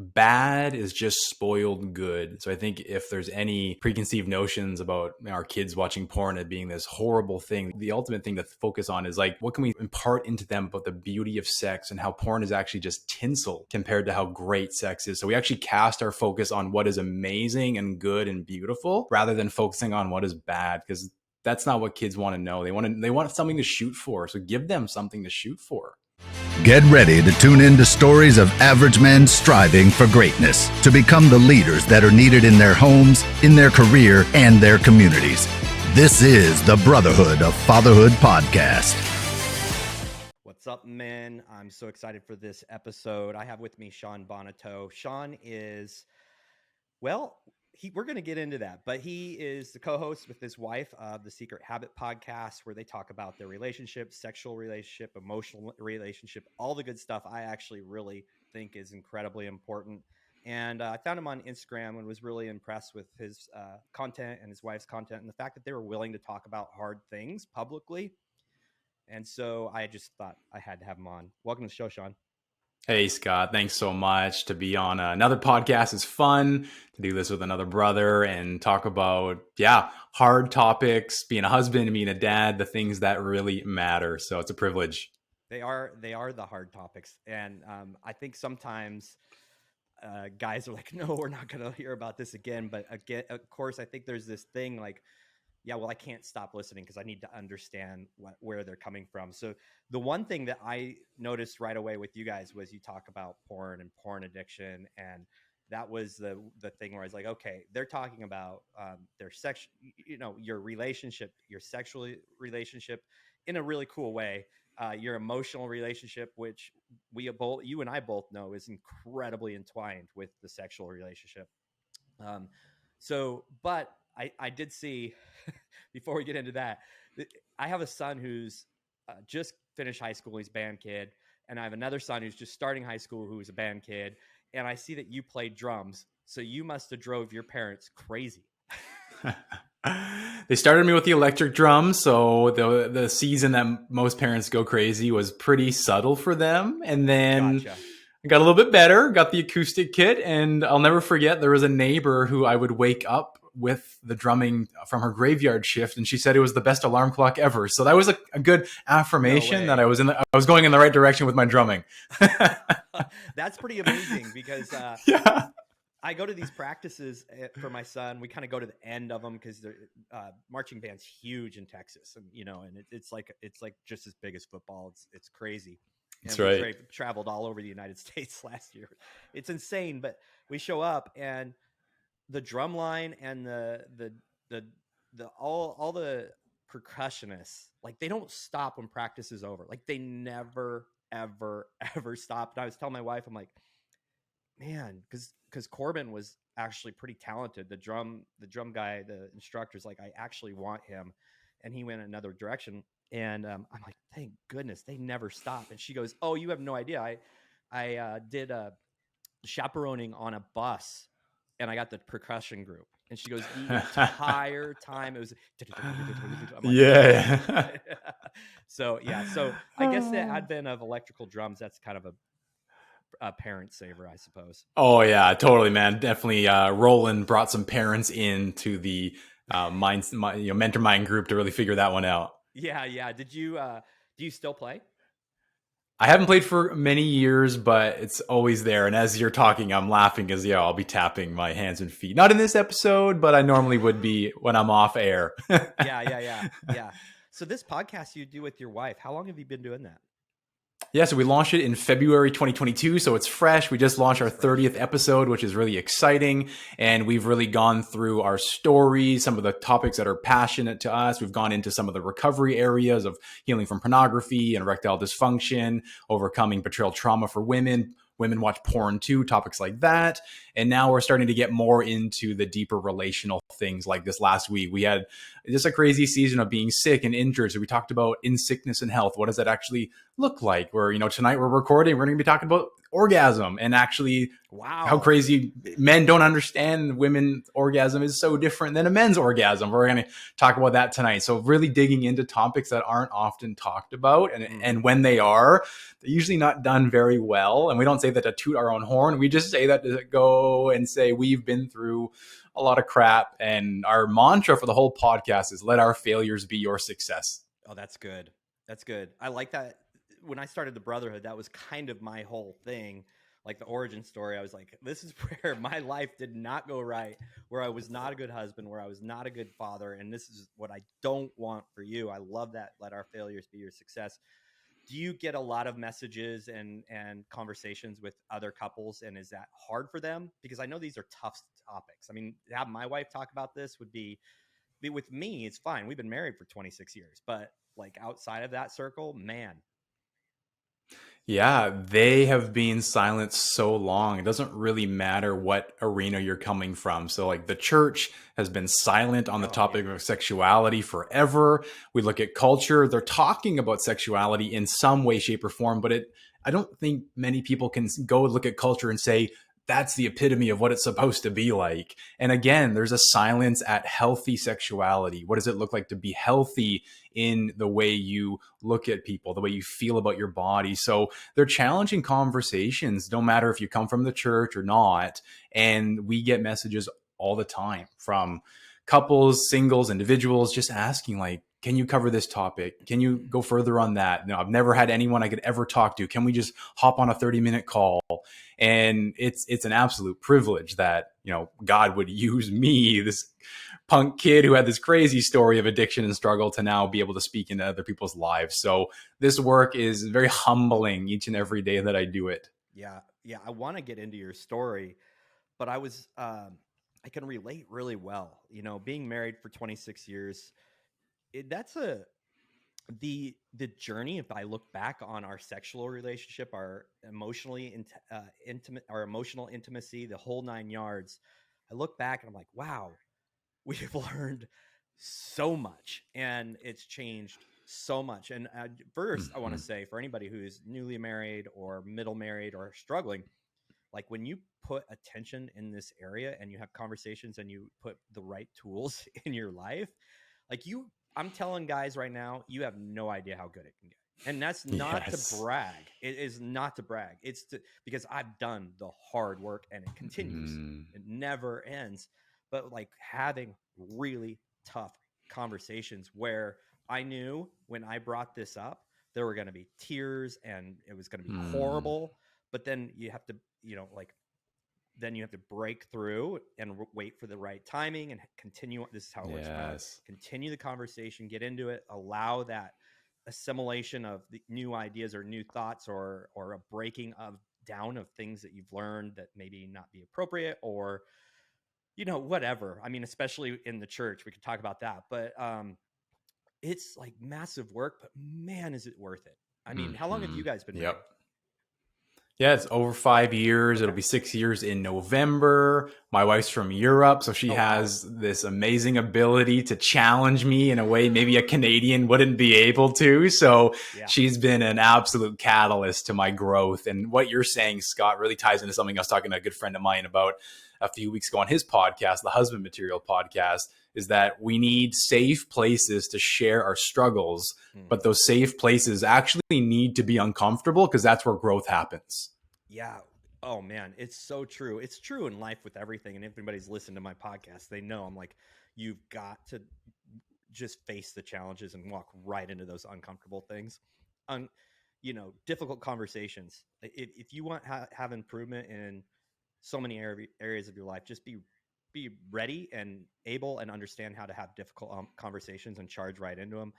bad is just spoiled good. So I think if there's any preconceived notions about our kids watching porn as being this horrible thing, the ultimate thing to focus on is like, what can we impart into them about the beauty of sex and how porn is actually just tinsel compared to how great sex is. So we actually cast our focus on what is amazing and good and beautiful rather than focusing on what is bad, because that's not what kids want to know. They want something to shoot for. So give them something to shoot for. Get ready to tune into stories of average men striving for greatness to become the leaders that are needed in their homes, in their career, and their communities. This is the Brotherhood of Fatherhood podcast. What's up, men? I'm so excited for this episode. I have with me Shawn Bonneteau. Shawn is, well, we're going to get into that, but he is the co-host with his wife of the Secret Habit podcast, where they talk about their relationship, sexual relationship, emotional relationship, all the good stuff I actually really think is incredibly important. And I found him on Instagram and was really impressed with his content and his wife's content and the fact that they were willing to talk about hard things publicly. And so I just thought I had to have him on. Welcome to the show, Shawn. Hey, Scott, thanks so much. To be on another podcast is fun. To do this with another brother and talk about, hard topics, being a husband, being a dad, the things that really matter. So it's a privilege. They are the hard topics. And I think sometimes guys are like, no, we're not going to hear about this again. But again, of course, I think there's this thing like, I can't stop listening because I need to understand where they're coming from. So the one thing that I noticed right away with you guys was you talk about porn and porn addiction. And that was the thing where I was like, okay, they're talking about their sex, your relationship, your sexual relationship in a really cool way. Your emotional relationship, which you and I both know is incredibly entwined with the sexual relationship. But I did see, before we get into that, I have a son who's just finished high school. He's a band kid. And I have another son who's just starting high school who's a band kid. And I see that you play drums. So you must have drove your parents crazy. They started me with the electric drums. So the season that most parents go crazy was pretty subtle for them. And then Gotcha. I got a little bit better, got the acoustic kit. And I'll never forget, there was a neighbor who I would wake up with the drumming from her graveyard shift, and she said it was the best alarm clock ever. So that was a good affirmation that I was going in the right direction with my drumming. That's pretty amazing because I go to these practices for my son. We kind of go to the end of them because marching band's huge in Texas, and it's like just as big as football. It's crazy. That's and right. We traveled all over the United States last year. It's insane, but we show up and the drum line and all the percussionists, like, they don't stop when practice is over. Like, they never, ever, ever stop. And I was telling my wife, I'm like, man, because Corbin was actually pretty talented. The drum guy, the instructor's like, I actually want him. And he went another direction. And I'm like, thank goodness they never stop. And she goes, oh, you have no idea. I did chaperoning on a bus. And I got the percussion group. And she goes, the entire time it was like, So I guess the advent of electrical drums, that's kind of a parent saver, I suppose. Oh yeah, totally, man. Definitely. Roland brought some parents into the mentor mind group to really figure that one out. Yeah. Did you do you still play? I haven't played for many years, but it's always there. And as you're talking, I'm laughing because I'll be tapping my hands and feet. Not in this episode, but I normally would be when I'm off air. Yeah. So this podcast you do with your wife, how long have you been doing that? Yeah, so we launched it in February 2022, so it's fresh. We just launched our 30th episode, which is really exciting. And we've really gone through our stories, some of the topics that are passionate to us. We've gone into some of the recovery areas of healing from pornography and erectile dysfunction, overcoming betrayal trauma for women. Women watch porn too, topics like that. And now we're starting to get more into the deeper relational things. Like this last week, we had just a crazy season of being sick and injured. So we talked about in sickness and health. What does that actually look like? Where, tonight we're recording, we're going to be talking about orgasm, and actually how Wow. crazy men don't understand women's orgasm is so different than a men's orgasm. We're going to talk about that tonight. So really digging into topics that aren't often talked about. And when they are, they're usually not done very well. And we don't say that to toot our own horn. We just say that to go and say we've been through a lot of crap. And our mantra for the whole podcast is let our failures be your success. Oh, that's good. That's good. I like that. When I started the Brotherhood, that was kind of my whole thing. Like the origin story, I was like, this is where my life did not go right, where I was not a good husband, where I was not a good father. And this is what I don't want for you. I love that. Let our failures be your success. Do you get a lot of messages and conversations with other couples? And is that hard for them? Because I know these are tough topics. I mean, to have my wife talk about this would be with me, it's fine. We've been married for 26 years, but like outside of that circle, man. Yeah, they have been silent so long. It doesn't really matter what arena you're coming from. So, like, the church has been silent on the Oh, topic yeah. of sexuality forever. We look at culture, they're talking about sexuality in some way, shape, or form, but I don't think many people can go look at culture and say, that's the epitome of what it's supposed to be like. And again, there's a silence at healthy sexuality. What does it look like to be healthy in the way you look at people, the way you feel about your body? So they're challenging conversations, no matter if you come from the church or not. And we get messages all the time from couples, singles, individuals, just asking, like, can you cover this topic? Can you go further on that? No, I've never had anyone I could ever talk to. Can we just hop on a 30-minute call? And it's an absolute privilege that, God would use me, this punk kid who had this crazy story of addiction and struggle, to now be able to speak into other people's lives. So this work is very humbling each and every day that I do it. Yeah. Yeah. I want to get into your story, but I can relate really well, being married for 26 years. That's the journey. If I look back on our sexual relationship, our intimate, our emotional intimacy, the whole 9 yards, I look back and I'm like, wow, we've learned so much and it's changed so much. And first, I want to say, for anybody who's newly married or middle married or struggling, like when you put attention in this area and you have conversations and you put the right tools in your life, like I'm telling guys right now, you have no idea how good it can get. And that's not to Yes. brag. It is not to brag. It's because I've done the hard work and it continues. It never ends. But like having really tough conversations where I knew when I brought this up, there were going to be tears and it was going to be horrible. But then you have to, then you have to break through and wait for the right timing and continue. This is how it works in my life. Yes. Continue the conversation, get into it, allow that assimilation of the new ideas or new thoughts or a breaking of down of things that you've learned that maybe not be appropriate or, whatever. I mean, especially in the church, we could talk about that, but it's like massive work, but man, is it worth it. I mean, how long have you guys been married? Yep. Yeah, it's over 5 years. Okay. It'll be 6 years in November. My wife's from Europe, so she Oh, wow. has this amazing ability to challenge me in a way maybe a Canadian wouldn't be able to. So Yeah. she's been an absolute catalyst to my growth. And what you're saying, Scott, really ties into something I was talking to a good friend of mine about a few weeks ago on his podcast, the Husband Material podcast, is that we need safe places to share our struggles, but those safe places actually need to be uncomfortable because that's where growth happens. Yeah. Oh man, it's so true. It's true in life with everything. And if anybody's listened to my podcast, they know I'm like, you've got to just face the challenges and walk right into those uncomfortable things. Difficult conversations. If you want have improvement in so many areas of your life, just be ready and able and understand how to have difficult conversations and charge right into them.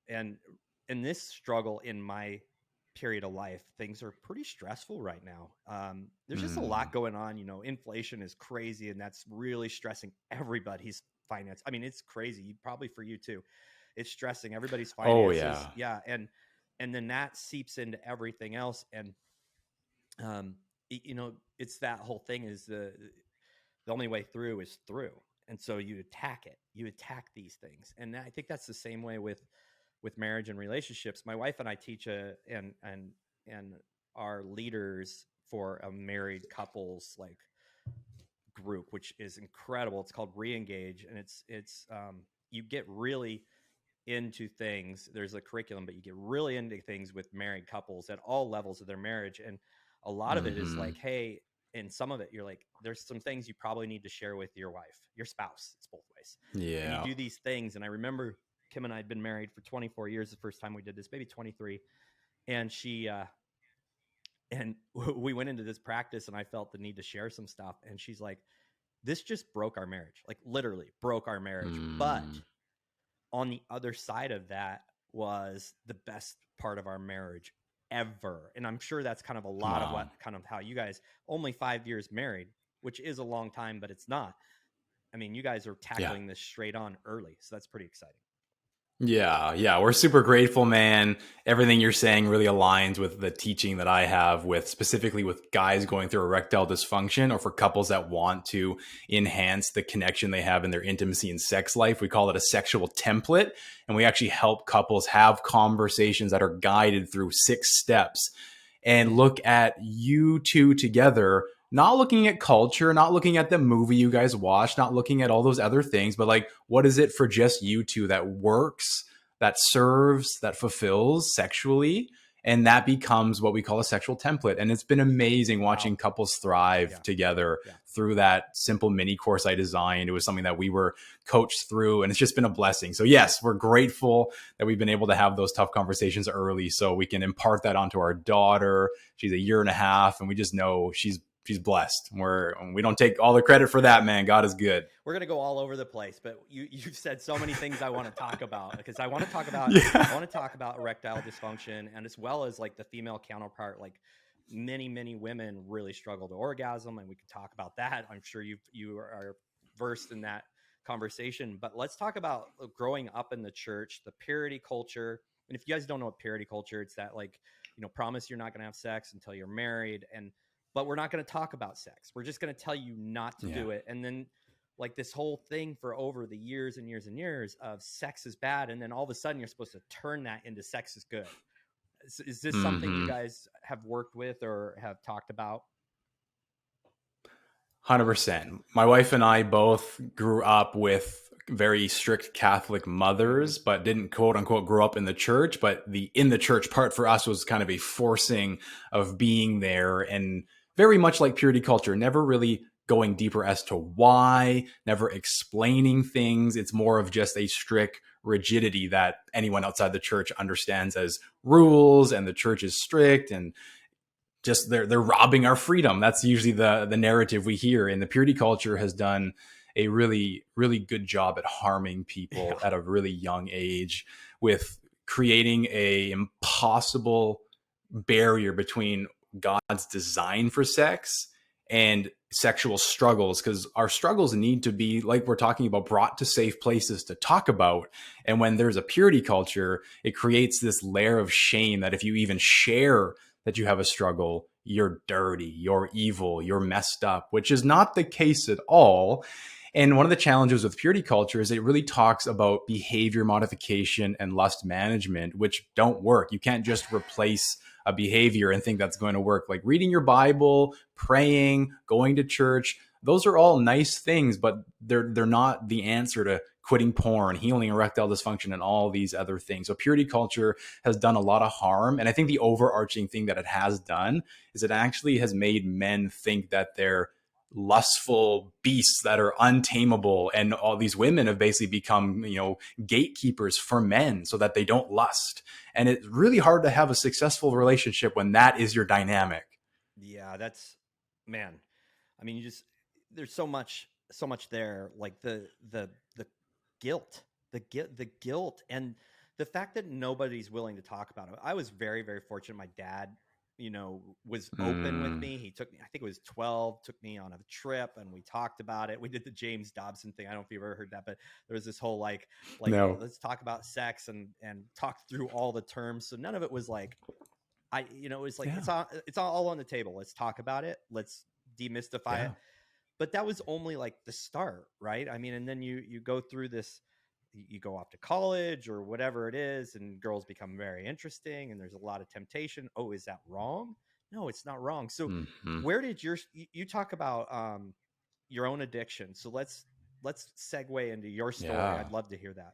And in this struggle in my period of life, things are pretty stressful right now. There's just a lot going on. Inflation is crazy, and that's really stressing everybody's finance. I mean, it's crazy. Probably for you too. It's stressing everybody's finances. Oh, yeah. And then that seeps into everything else. And it's that whole thing is the only way through is through. And so you attack it. You attack these things. And I think that's the same way with marriage and relationships. My wife and I teach and our leaders for a married couples like group, which is incredible. It's called Reengage, and it's you get really into things. There's a curriculum, but you get really into things with married couples at all levels of their marriage. And a lot of it is like, hey, and some of it you're like, there's some things you probably need to share with your wife, your spouse. It's both ways. And you Yeah. do these things. And I remember Kim and I had been married for 24 years the first time we did this, maybe 23. And and we went into this practice, and I felt the need to share some stuff. And she's like, this just broke our marriage, like literally broke our marriage. But on the other side of that was the best part of our marriage ever. And I'm sure that's kind of a lot of what kind of how you guys, only 5 years married, which is a long time, but it's not. I mean, you guys are tackling this straight on early. So that's pretty exciting. Yeah, we're super grateful, man. Everything you're saying really aligns with the teaching that I have with specifically with guys going through erectile dysfunction, or for couples that want to enhance the connection they have in their intimacy and sex life. We call it a sexual template, and we actually help couples have conversations that are guided through 6 steps and look at you two together, not looking at culture, not looking at the movie you guys watch, not looking at all those other things, but like, what is it for just you two that works, that serves, that fulfills sexually? And that becomes what we call a sexual template. And it's been amazing watching couples thrive together through that simple mini course I designed. It was something that we were coached through, and it's just been a blessing. So yes, we're grateful that we've been able to have those tough conversations early so we can impart that onto our daughter. She's 1.5 years, and we just know she's blessed. We don't take all the credit for that, man. God is good. We're gonna go all over the place, but you've said so many things I want to talk about, because I want to talk about erectile dysfunction, and as well as like the female counterpart. Like many women really struggle to orgasm, and we can talk about that. I'm sure you are versed in that conversation. But let's talk about growing up in the church, the purity culture. And if you guys don't know what purity culture, it's that, like, promise you're not gonna have sex until you're married, but we're not going to talk about sex. We're just going to tell you not to do it. And then like this whole thing for over the years and years and years of sex is bad. And then all of a sudden you're supposed to turn that into sex is good. Is this something you guys have worked with or have talked about? 100%. My wife and I both grew up with very strict Catholic mothers, but didn't quote unquote grow up in the church. But the in the church part for us was kind of a forcing of being there, and very much like purity culture, never really going deeper as to why, never explaining things. It's more of just a strict rigidity that anyone outside the church understands as rules, and the church is strict, and just they're robbing our freedom. That's usually the narrative we hear. And the purity culture has done a really, really good job at harming people at a really young age, with creating a impossible barrier between God's design for sex and sexual struggles, because our struggles need to be, like we're talking about, brought to safe places to talk about. And when there's a purity culture, it creates this layer of shame that if you even share that you have a struggle, you're dirty, you're evil, you're messed up, which is not the case at all. And one of the challenges with purity culture is it really talks about behavior modification and lust management, which don't work. You can't just replace a behavior and think that's going to work. Like reading your Bible, praying, going to church, those are all nice things, but they're not the answer to quitting porn, healing erectile dysfunction, and all these other things. So purity culture has done a lot of harm. And I think the overarching thing that it has done is it actually has made men think that they're lustful beasts that are untamable, and all these women have basically become gatekeepers for men so that they don't lust. And it's really hard to have a successful relationship when that is your dynamic. Yeah, that's, man, I mean, there's so much there, like the guilt, the guilt, and the fact that nobody's willing to talk about it. I was very, very fortunate. My dad was open with me. He took me, I think it was 12, took me on a trip, and we talked about it. We did the James Dobson thing. I don't know if you've ever heard that, but there was this whole like, No. let's talk about sex and talk through all the terms. So none of it was like, it was like, it's all on the table. Let's talk about it. Let's demystify it. But that was only like the start, right? I mean, and then you go through this, you go off to college or whatever it is, and girls become very interesting, and there's a lot of temptation. Oh, is that wrong? no, it's not wrong. So Mhm. where did you talk about your own addiction? So let's segue into your story. Yeah. I'd love to hear that.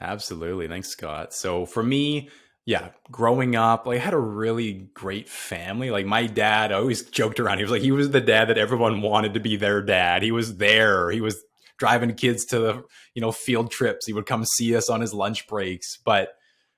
Absolutely. Thanks, Scott. So for me, yeah, growing up, like I had a really great family. Like my dad, I always joked around. He was like, he was the dad that everyone wanted to be their dad. He was there. He was driving kids to the, field trips. He would come see us on his lunch breaks. But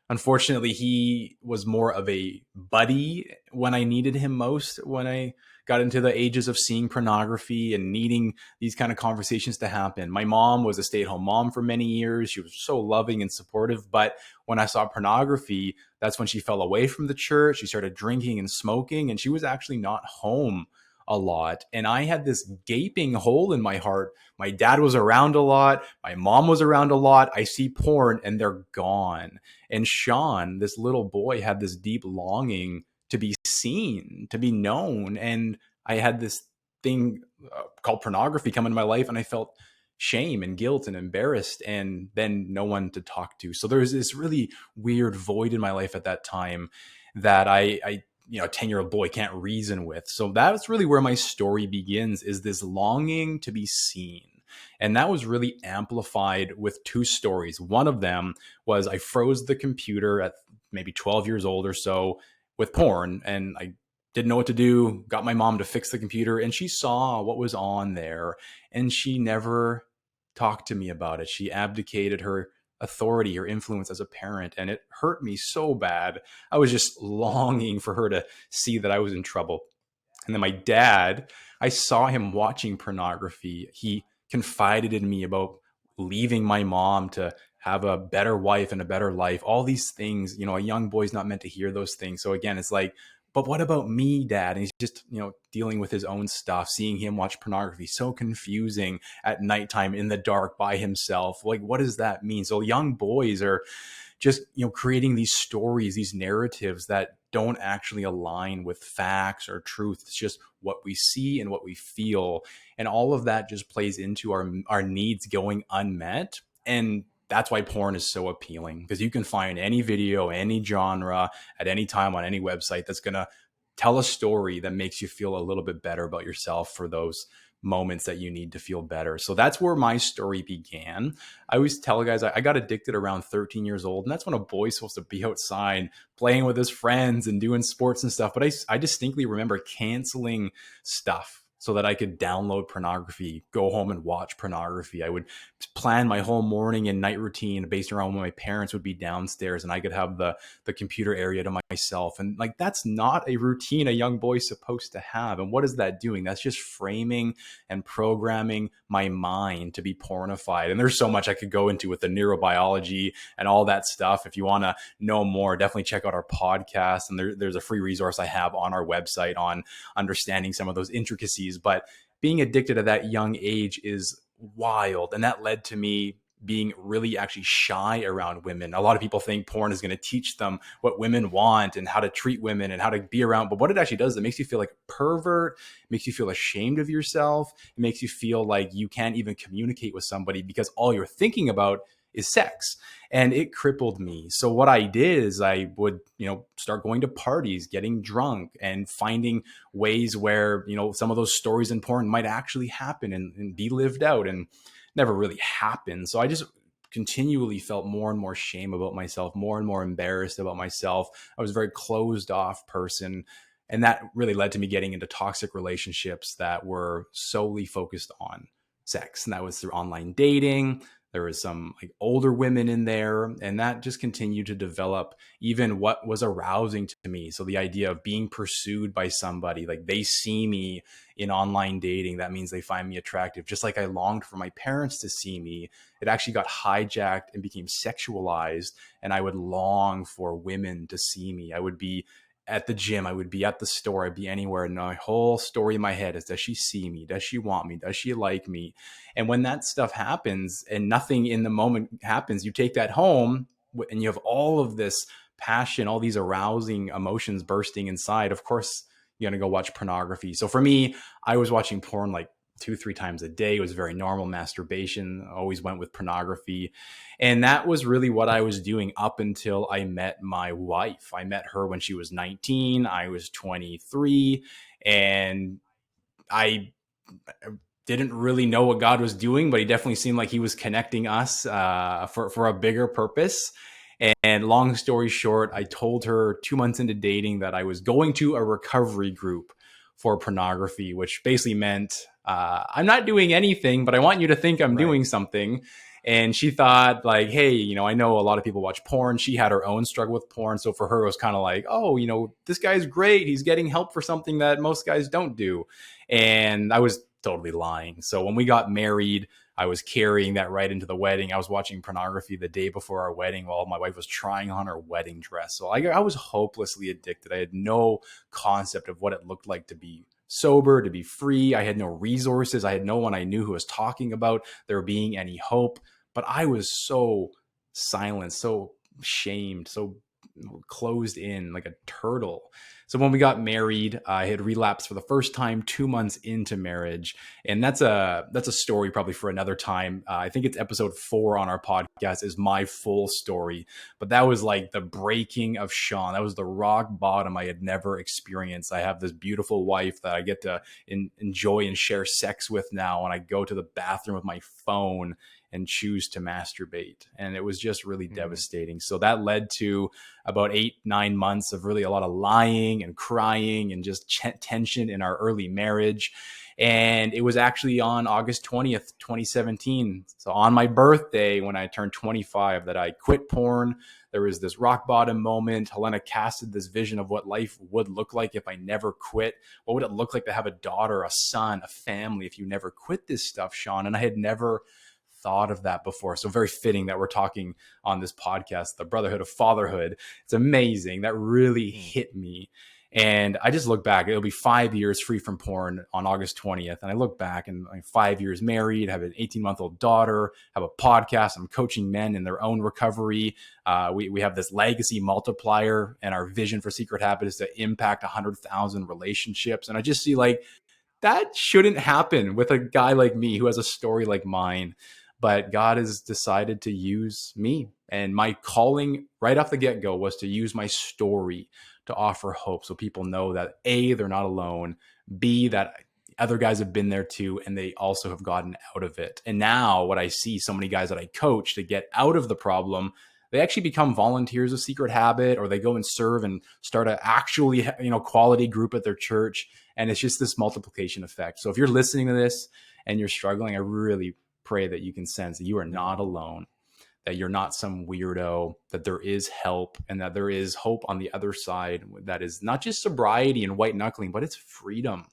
unfortunately, he was more of a buddy when I needed him most, when I got into the ages of seeing pornography and needing these kind of conversations to happen. My mom was a stay-at-home mom for many years. She was so loving and supportive, but when I saw pornography, that's when she fell away from the church. She started drinking and smoking, and she was actually not home a lot. And I had this gaping hole in my heart. My dad was around a lot. My mom was around a lot. I see porn and they're gone. And Shawn, this little boy, had this deep longing to be seen, to be known. And I had this thing called pornography come into my life, and I felt shame and guilt and embarrassed, and then no one to talk to. So there was this really weird void in my life at that time that I a 10-year-old boy can't reason with. So that's really where my story begins, is this longing to be seen. And that was really amplified with two stories. One of them was I froze the computer at maybe 12 years old or so with porn, and I didn't know what to do, got my mom to fix the computer, and she saw what was on there, and she never talked to me about it. She abdicated her authority or influence as a parent, and it hurt me so bad. I was just longing for her to see that I was in trouble. And then my dad, I saw him watching pornography. He confided in me about leaving my mom to have a better wife and a better life. All these things, a young boy's not meant to hear those things. So again, it's like, but what about me, dad? And he's just, dealing with his own stuff, seeing him watch pornography, so confusing at nighttime in the dark by himself. Like, what does that mean? So young boys are just creating these stories, these narratives that don't actually align with facts or truth. It's just what we see and what we feel, and all of that just plays into our needs going unmet. And that's why porn is so appealing, because you can find any video, any genre, at any time on any website that's going to tell a story that makes you feel a little bit better about yourself for those moments that you need to feel better. So that's where my story began. I always tell guys I got addicted around 13 years old, and that's when a boy's supposed to be outside playing with his friends and doing sports and stuff. But I distinctly remember canceling stuff so that I could download pornography, go home and watch pornography. I would plan my whole morning and night routine based around when my parents would be downstairs, and I could have the computer area to myself. And like, that's not a routine a young boy's supposed to have. And what is that doing? That's just framing and programming my mind to be pornified. And there's so much I could go into with the neurobiology and all that stuff. If you want to know more, definitely check out our podcast. And there's a free resource I have on our website on understanding some of those intricacies. But being addicted at that young age is wild. And that led to me being really actually shy around women. A lot of people think porn is going to teach them what women want and how to treat women and how to be around. But what it actually does, it makes you feel like a pervert, it makes you feel ashamed of yourself. It makes you feel like you can't even communicate with somebody because all you're thinking about is sex. And it crippled me. So what I did is I would, start going to parties, getting drunk, and finding ways where, some of those stories in porn might actually happen and be lived out, and never really happened. So I just continually felt more and more shame about myself, more and more embarrassed about myself. I was a very closed off person. And that really led to me getting into toxic relationships that were solely focused on sex. And that was through online dating. There was some like older women in there, and that just continued to develop even what was arousing to me. So the idea of being pursued by somebody, like they see me in online dating, that means they find me attractive. Just like I longed for my parents to see me, it actually got hijacked and became sexualized. And I would long for women to see me. I would be at the gym, I would be at the store, I'd be anywhere. And my whole story in my head is, does she see me? Does she want me? Does she like me? And when that stuff happens and nothing in the moment happens, you take that home and you have all of this passion, all these arousing emotions bursting inside. Of course, you're going to go watch pornography. So for me, I was watching porn like 2-3 times a day. It was very normal. Masturbation always went with pornography. And that was really what I was doing up until I met my wife. I met her when she was 19. I was 23. And I didn't really know what God was doing, but he definitely seemed like he was connecting us for a bigger purpose. And long story short, I told her 2 months into dating that I was going to a recovery group for pornography, which basically meant I'm not doing anything, but I want you to think I'm doing something. And she thought like, hey, I know a lot of people watch porn. She had her own struggle with porn. So for her, it was kind of like, oh, this guy's great. He's getting help for something that most guys don't do. And I was totally lying. So when we got married, I was carrying that right into the wedding. I was watching pornography the day before our wedding while my wife was trying on her wedding dress. So I was hopelessly addicted. I had no concept of what it looked like to be sober, to be free. I had no resources. I had no one I knew who was talking about there being any hope. But I was so silent, so shamed, so closed in like a turtle. So when we got married, I had relapsed for the first time 2 months into marriage, and that's a story probably for another time. I think it's episode 4 on our podcast is my full story, but that was like the breaking of Shawn. That was the rock bottom I had never experienced. I have this beautiful wife that I get to enjoy and share sex with now, and I go to the bathroom with my phone and choose to masturbate. And it was just really devastating. So that led to about 8-9 months of really a lot of lying and crying and just tension in our early marriage. And it was actually on August 20th, 2017. So on my birthday, when I turned 25, that I quit porn. There was this rock bottom moment. Helena casted this vision of what life would look like if I never quit. What would it look like to have a daughter, a son, a family if you never quit this stuff, Shawn? And I had never thought of that before. So very fitting that we're talking on this podcast, the Brotherhood of Fatherhood. It's amazing. That really hit me. And I just look back, it'll be 5 years free from porn on August 20th. And I look back and I'm 5 years married, have an 18-month-old daughter, have a podcast. I'm coaching men in their own recovery. We have this legacy multiplier, and our vision for Secret Habit is to impact 100,000 relationships. And I just see like, that shouldn't happen with a guy like me who has a story like mine. But God has decided to use me. And my calling right off the get-go was to use my story to offer hope so people know that A, they're not alone, B, that other guys have been there too, and they also have gotten out of it. And now what I see so many guys that I coach to get out of the problem, they actually become volunteers of Secret Habit, or they go and serve and start a actually, quality group at their church. And it's just this multiplication effect. So if you're listening to this and you're struggling, I really pray that you can sense that you are not alone, that you're not some weirdo, that there is help, and that there is hope on the other side. That is not just sobriety and white knuckling, but it's freedom.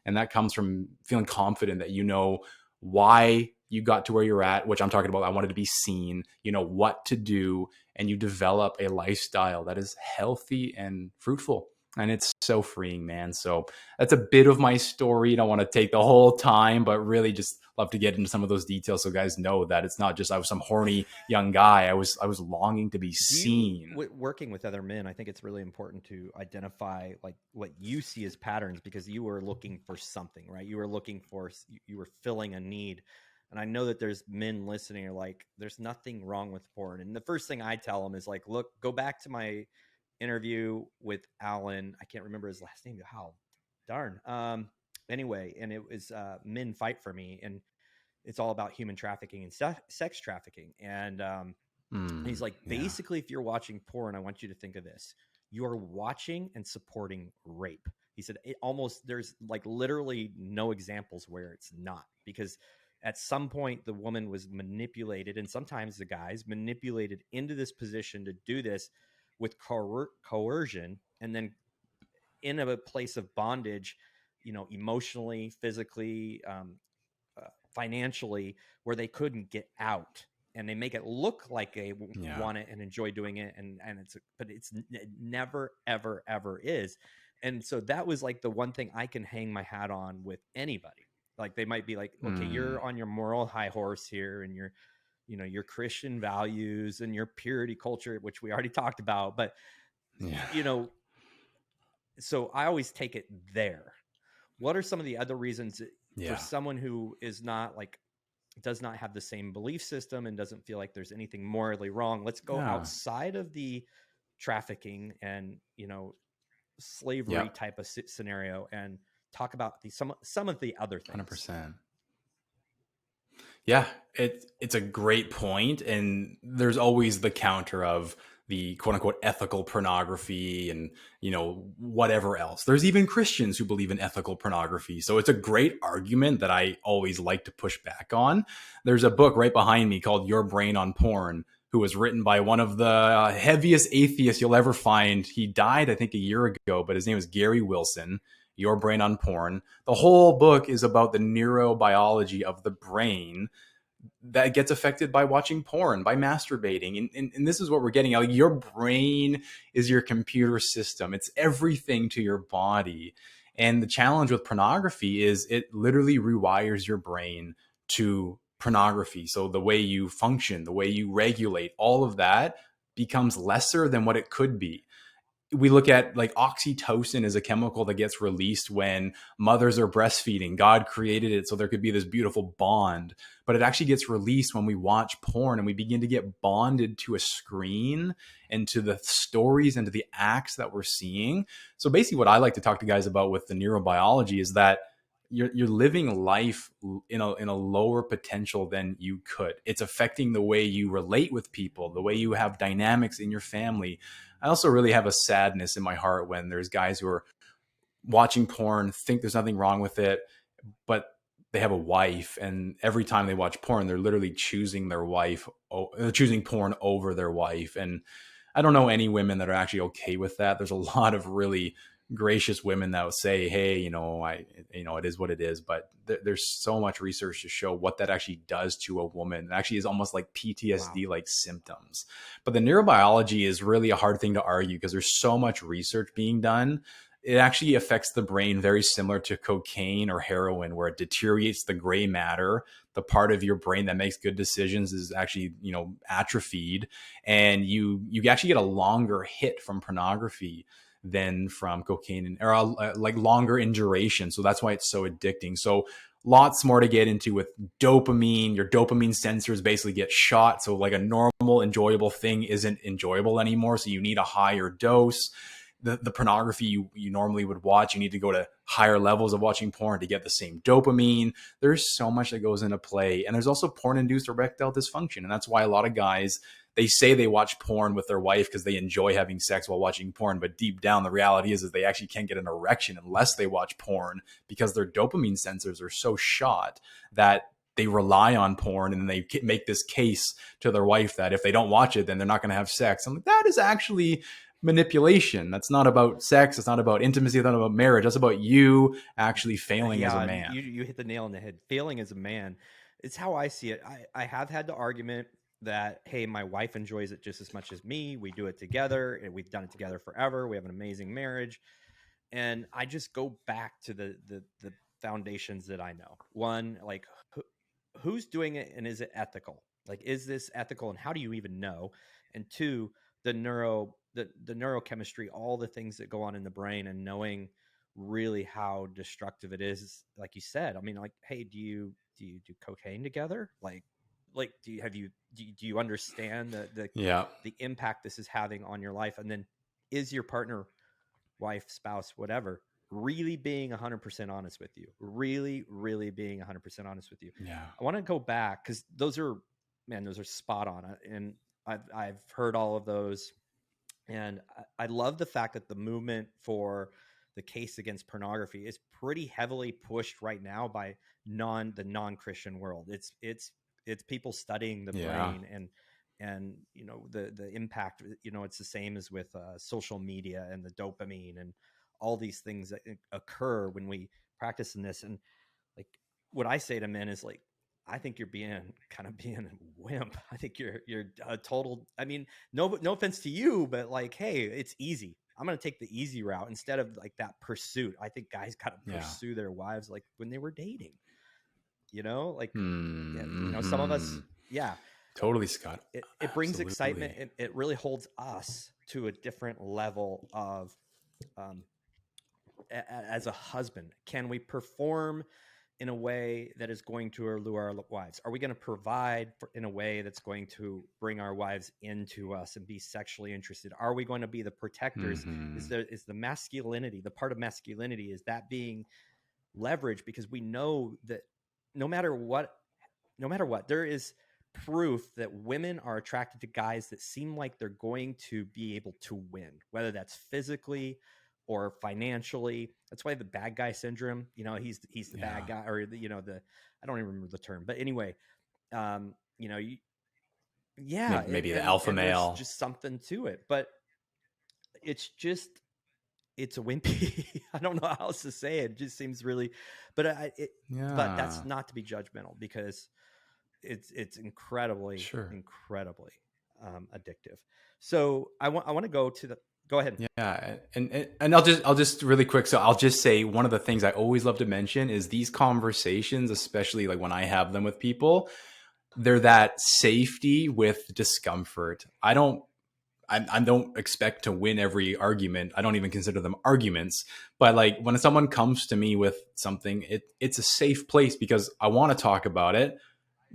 And that comes from feeling confident that you know why you got to where you're at, which I'm talking about. I wanted to be seen, you know what to do, and you develop a lifestyle that is healthy and fruitful. And it's so freeing, man. So that's a bit of my story. I don't want to take the whole time, but really just love to get into some of those details so guys know that it's not just I was some horny young guy. I was longing to be seen. Working with other men, I think it's really important to identify like what you see as patterns, because you were looking for something, right? You were filling a need. And I know that there's men listening are like, there's nothing wrong with porn. And the first thing I tell them is like, look, go back to my interview with Alan. I can't remember his last name. How darn. Anyway, and it was Men Fight for Me, and it's all about human trafficking and sex trafficking. And he's like, basically, if you're watching porn, I want you to think of this: you are watching and supporting rape. He said there's like literally no examples where it's not, because at some point the woman was manipulated, and sometimes the guys manipulated into this position to do this with coercion, and then in a place of bondage, emotionally, physically, financially, where they couldn't get out, and they make it look like they want it and enjoy doing it, and it never ever is. And so that was like the one thing I can hang my hat on with anybody. Like they might be like, okay, you're on your moral high horse here, and your Christian values and your purity culture, which we already talked about, but so I always take it there. what are some of the other reasons for Yeah. someone who is not like, does not have the same belief system and doesn't feel like there's anything morally wrong? Let's go Yeah. outside of the trafficking and, you know, Yeah. slavery type of scenario and talk about some of the other things. 100%. Yeah, it's a great point, and there's always the counter of the quote unquote ethical pornography and whatever else. There's even Christians who believe in ethical pornography. So it's a great argument that I always like to push back on. There's a book right behind me called Your Brain on Porn, who was written by one of the heaviest atheists you'll ever find. He died, I think, a year ago, but his name is Gary Wilson. Your Brain on Porn. The whole book is about the neurobiology of the brain that gets affected by watching porn, by masturbating. And this is what we're getting at. Like, your brain is your computer system. It's everything to your body. And the challenge with pornography is it literally rewires your brain to pornography. So the way you function, the way you regulate, all of that becomes lesser than what it could be. We look at like oxytocin is a chemical that gets released when mothers are breastfeeding. God created it so there could be this beautiful bond, but it actually gets released when we watch porn and we begin to get bonded to a screen and to the stories and to the acts that we're seeing. So basically what I like to talk to guys about with the neurobiology is that you're living life in a lower potential than you could. It's affecting the way you relate with people, the way you have dynamics in your family. I also really have a sadness in my heart when there's guys who are watching porn, think there's nothing wrong with it, but they have a wife, and every time they watch porn, they're literally choosing their wife, choosing porn over their wife. And I don't know any women that are actually okay with that. There's a lot of really gracious women that will say, hey, it is what it is. But there's so much research to show what that actually does to a woman. It actually is almost like PTSD like symptoms. But the neurobiology is really a hard thing to argue because there's so much research being done. It actually affects the brain very similar to cocaine or heroin, where it deteriorates the gray matter. The part of your brain that makes good decisions is actually, atrophied, and you actually get a longer hit from pornography than from cocaine, or like longer in duration. So that's why it's so addicting. So lots more to get into with dopamine. Your dopamine sensors basically get shot. So like a normal enjoyable thing isn't enjoyable anymore. So you need a higher dose. The pornography you normally would watch, you need to go to higher levels of watching porn to get the same dopamine. There's so much that goes into play. And there's also porn-induced erectile dysfunction. And that's why a lot of guys, they say they watch porn with their wife because they enjoy having sex while watching porn. But deep down, the reality is they actually can't get an erection unless they watch porn, because their dopamine sensors are so shot that they rely on porn, and they make this case to their wife that if they don't watch it, then they're not going to have sex. I'm like, that is actually manipulation. That's not about sex. It's not about intimacy. It's not about marriage. That's about you actually failing as a man. You hit the nail on the head. Failing as a man. It's how I see it. I have had the argument that, hey, my wife enjoys it just as much as me. We do it together, and we've done it together forever. We have an amazing marriage. And I just go back to the foundations that I know. One, like, who's doing it, and is it ethical? Like, is this ethical, and how do you even know? And two, the neurochemistry, all the things that go on in the brain, and knowing really how destructive it is. Like you said, I mean, like, hey, do you do cocaine together? Like do you understand the impact this is having on your life? And then, is your partner, wife, spouse, whatever, really being 100% honest with you? Really, really being 100% honest with you? Yeah. I want to go back, because those are spot on. And I've heard all of those. And I love the fact that the movement for the case against pornography is pretty heavily pushed right now by the non-Christian world. It's people studying the brain and the impact. It's the same as with social media and the dopamine and all these things that occur when we practice in this. And like, what I say to men is, like, I think you're being a wimp. I think you're a total, I mean, no offense to you, but like, hey, it's easy. I'm going to take the easy route instead of like that pursuit. I think guys got to pursue their wives like when they were dating, like, some of us, totally, Scott. It brings excitement. It really holds us to a different level of as a husband? Can we perform in a way that is going to allure our wives? Are we going to provide in a way that's going to bring our wives into us and be sexually interested? Are we going to be the protectors? Mm-hmm. Is the masculinity, the part of masculinity, is that being leveraged? Because we know that no matter what, there is proof that women are attracted to guys that seem like they're going to be able to win, whether that's physically or financially. That's why the bad guy syndrome, he's the bad guy, or I don't even remember the term, but anyway, Maybe the alpha and there's male. just something to it, but it's a wimpy. I don't know how else to say it. It just seems really, but but that's not to be judgmental, because it's incredibly addictive. So I want to go to go ahead. Yeah. And I'll just really quick. So I'll just say, one of the things I always love to mention is these conversations, especially like when I have them with people, they're that safety with discomfort. I don't expect to win every argument. I don't even consider them arguments. But like when someone comes to me with something, it's a safe place, because I want to talk about it.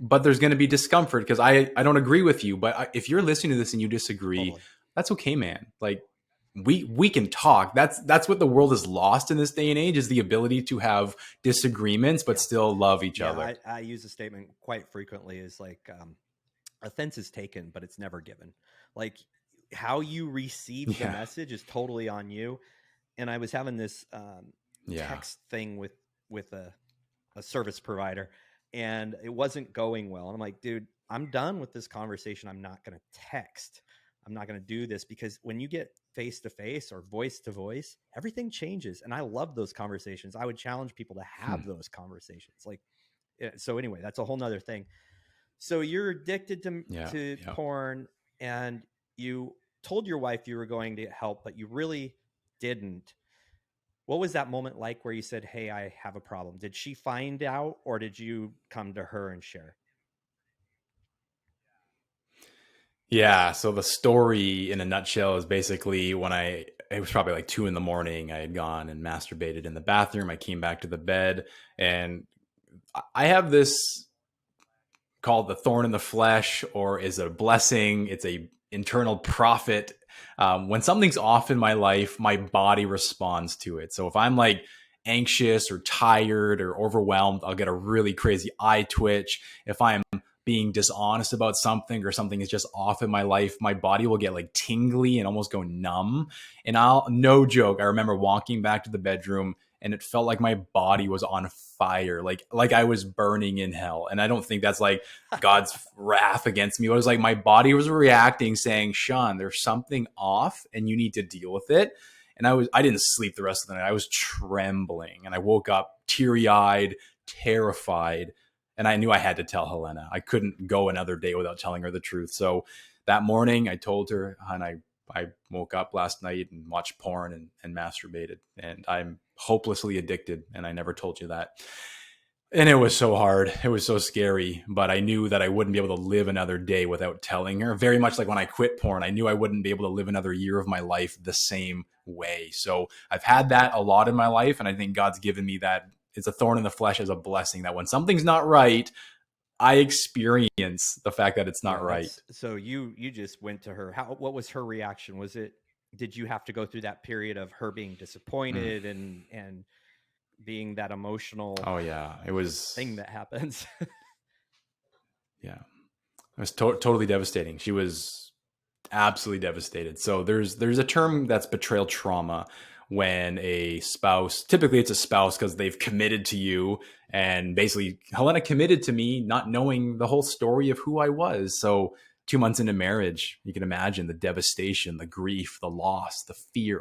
But there's going to be discomfort because I don't agree with you. But if you're listening to this and you disagree, totally, that's okay, man. Like we can talk. That's what the world has lost in this day and age, is the ability to have disagreements but still love each other. I use a statement quite frequently, is like, offense is taken, but it's never given. Like, how you receive the message is totally on you. And I was having this text thing with a service provider, and it wasn't going well. And I'm like, dude, I'm done with this conversation. I'm not going to text. I'm not going to do this, because when you get face to face or voice to voice, everything changes. And I love those conversations. I would challenge people to have those conversations. Like, so anyway, that's a whole nother thing. So you're addicted to porn, and you told your wife you were going to help, but you really didn't. What was that moment like where you said, hey, I have a problem? Did she find out, or did you come to her and share? Yeah. So the story in a nutshell is basically it was probably like 2 a.m. I had gone and masturbated in the bathroom. I came back to the bed, and I have this called the thorn in the flesh, or is it a blessing? It's a internal prophet. When something's off in my life, my body responds to it. So if I'm like anxious or tired or overwhelmed, I'll get a really crazy eye twitch. If I'm being dishonest about something, or something is just off in my life, my body will get like tingly and almost go numb. And no joke, I remember walking back to the bedroom, and it felt like my body was on fire, like I was burning in hell. And I don't think that's like God's wrath against me. It was like my body was reacting, saying, Shawn, there's something off and you need to deal with it. And I didn't sleep the rest of the night. I was trembling, and I woke up teary-eyed, terrified. And I knew I had to tell Helena. I couldn't go another day without telling her the truth. So that morning I told her, and I woke up last night and watched porn and masturbated, and I'm hopelessly addicted. And I never told you that. And it was so hard. It was so scary, but I knew that I wouldn't be able to live another day without telling her. Very much like when I quit porn, I knew I wouldn't be able to live another year of my life the same way. So I've had that a lot in my life. And I think God's given me that. It's a thorn in the flesh as a blessing, that when something's not right, I experience the fact that it's not right. So you just went to her. What was her reaction? Did you have to go through that period of her being disappointed and being that emotional? Oh yeah, it was thing that happens. Yeah, it was totally devastating. She was absolutely devastated. So there's a term that's betrayal trauma, when a spouse, typically it's a spouse because they've committed to you, and basically Helena committed to me not knowing the whole story of who I was. So 2 months into marriage, you can imagine the devastation, the grief, the loss, the fear.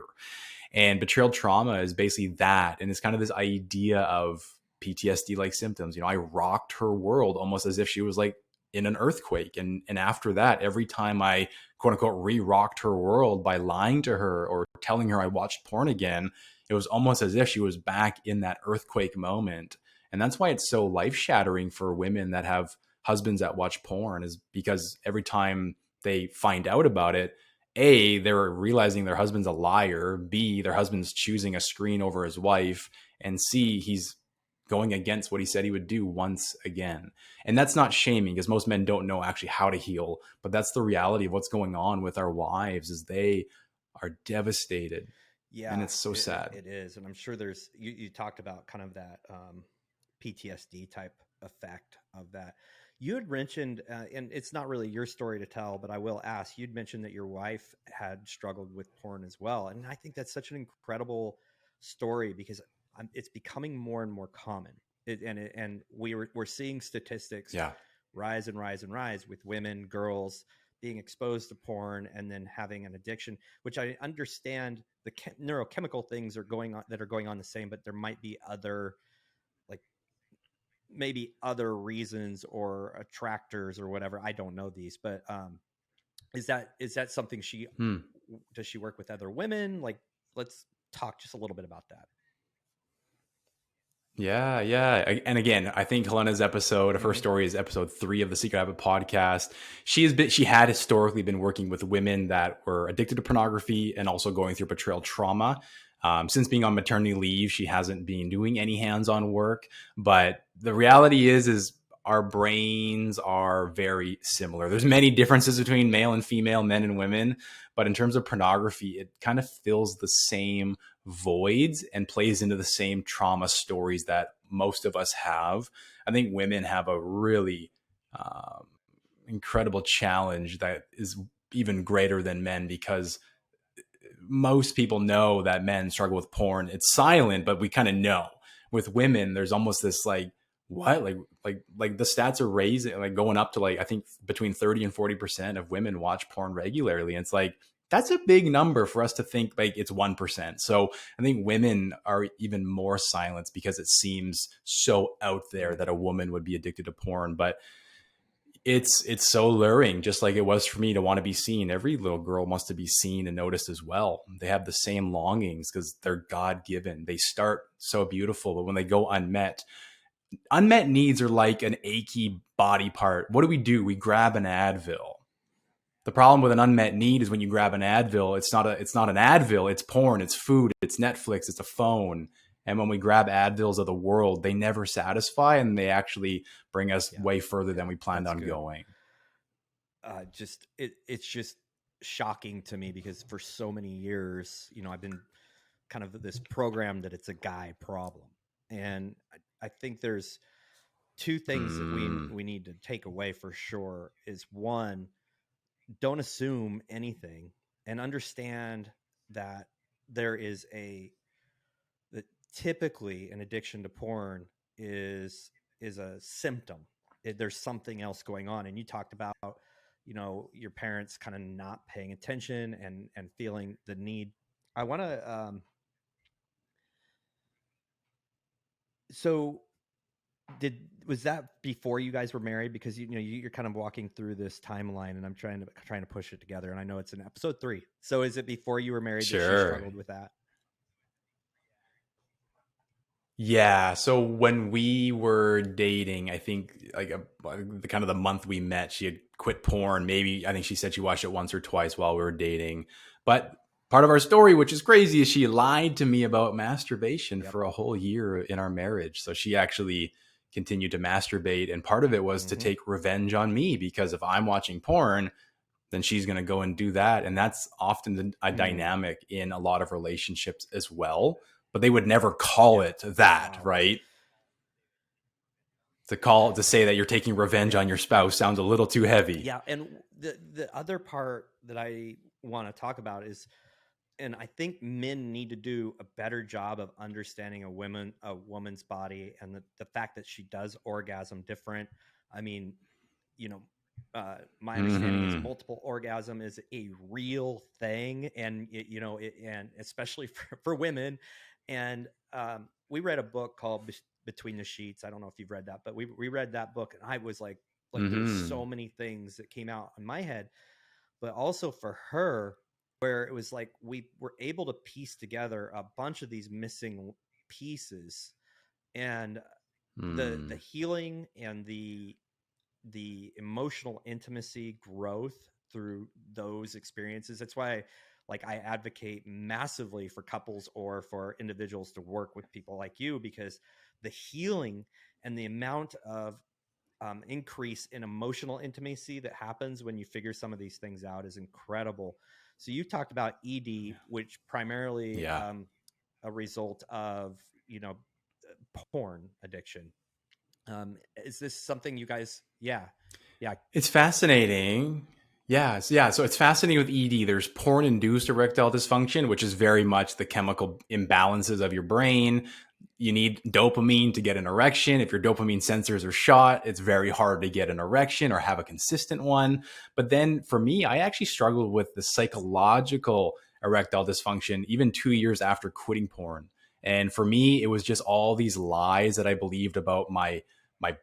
And betrayal trauma is basically that. And it's kind of this idea of PTSD-like symptoms. I rocked her world almost as if she was like in an earthquake. And after that, every time I quote unquote re-rocked her world by lying to her or telling her I watched porn again, it was almost as if she was back in that earthquake moment. And that's why it's so life-shattering for women that have husbands that watch porn, is because every time they find out about it, A, they're realizing their husband's a liar. B, their husband's choosing a screen over his wife. And C, he's going against what he said he would do once again. And that's not shaming, because most men don't know actually how to heal. But that's the reality of what's going on with our wives, is they are devastated. And Yeah, it's so sad. it is. And I'm sure there's, you talked about kind of that PTSD type effect of that. You had mentioned, and it's not really your story to tell, but I will ask, you'd mentioned that your wife had struggled with porn as well. And I think that's such an incredible story, because it's becoming more and more common. And we're seeing statistics Yeah. rise and rise and rise with women, girls being exposed to porn and then having an addiction, which I understand the neurochemical things are going on that are going on the same, but there might be other, like maybe other reasons or attractors or whatever. I don't know these, but is that something does she work with other women? Like, let's talk just a little bit about that. Yeah, yeah. And again, I think Helena's episode of her Mm-hmm. story is episode 3 of the Secret Habit podcast. She had historically been working with women that were addicted to pornography and also going through betrayal trauma. Since being on maternity leave, she hasn't been doing any hands-on work. But the reality is our brains are very similar. There's many differences between male and female, men and women. But in terms of pornography, it kind of fills the same voids and plays into the same trauma stories that most of us have. I think women have a really incredible challenge that is even greater than men, because most people know that men struggle with porn. It's silent, but we kind of know. With women, there's almost this like, what, like the stats are raising, like going up to, like, I think between 30 and 40% of women watch porn regularly. And it's like, that's a big number for us to think like it's 1%. So I think women are even more silenced because it seems so out there that a woman would be addicted to porn. But it's so luring, just like it was for me to want to be seen. Every little girl wants to be seen and noticed as well. They have the same longings because they're God-given. They start so beautiful, but when they go unmet needs are like an achy body part. What do? We grab an Advil. The problem with an unmet need is when you grab an Advil, it's not an Advil, it's porn, it's food, it's Netflix, it's a phone. And when we grab Advils of the world, they never satisfy, and they actually bring us way further than we planned on going. It's just shocking to me, because for so many years, I've been kind of this program that it's a guy problem. And I think there's two things that we need to take away for sure. Is one, don't assume anything, and understand that there is that typically an addiction to porn is a symptom. There's something else going on. And you talked about, your parents kind of not paying attention and feeling the need. I want to, so was that before you guys were married? Because you're kind of walking through this timeline, and I'm trying to push it together. And I know it's in episode 3. So is it before you were married that she struggled with that? Yeah. So when we were dating, I think like the kind of the month we met, she had quit porn. Maybe I think she said she watched it once or twice while we were dating. But part of our story, which is crazy, is she lied to me about masturbation for a whole year in our marriage. So she actually continued to masturbate. And part of it was to take revenge on me, because if I'm watching porn, then she's going to go and do that. And that's often a dynamic in a lot of relationships as well. But they would never call it that, right? To say that you're taking revenge on your spouse sounds a little too heavy. Yeah. And the other part that I want to talk about is, and I think men need to do a better job of understanding a woman's body, and the fact that she does orgasm different. I mean, my understanding is multiple orgasm is a real thing, and and especially for women. And we read a book called Between the Sheets. I don't know if you've read that, but we read that book, and I was like there's so many things that came out in my head, but also for her, where it was like we were able to piece together a bunch of these missing pieces, and the healing and the emotional intimacy growth through those experiences. That's why like I advocate massively for couples or for individuals to work with people like you, because the healing and the amount of increase in emotional intimacy that happens when you figure some of these things out is incredible. So you talked about ED, which primarily a result of, porn addiction. Is this something you guys? Yeah. It's fascinating. Yeah. So it's fascinating with ED. There's porn induced erectile dysfunction, which is very much the chemical imbalances of your brain. You need dopamine to get an erection. If your dopamine sensors are shot, it's very hard to get an erection or have a consistent one. But then for me, I actually struggled with the psychological erectile dysfunction even 2 years after quitting porn. And for me, it was just all these lies that I believed about my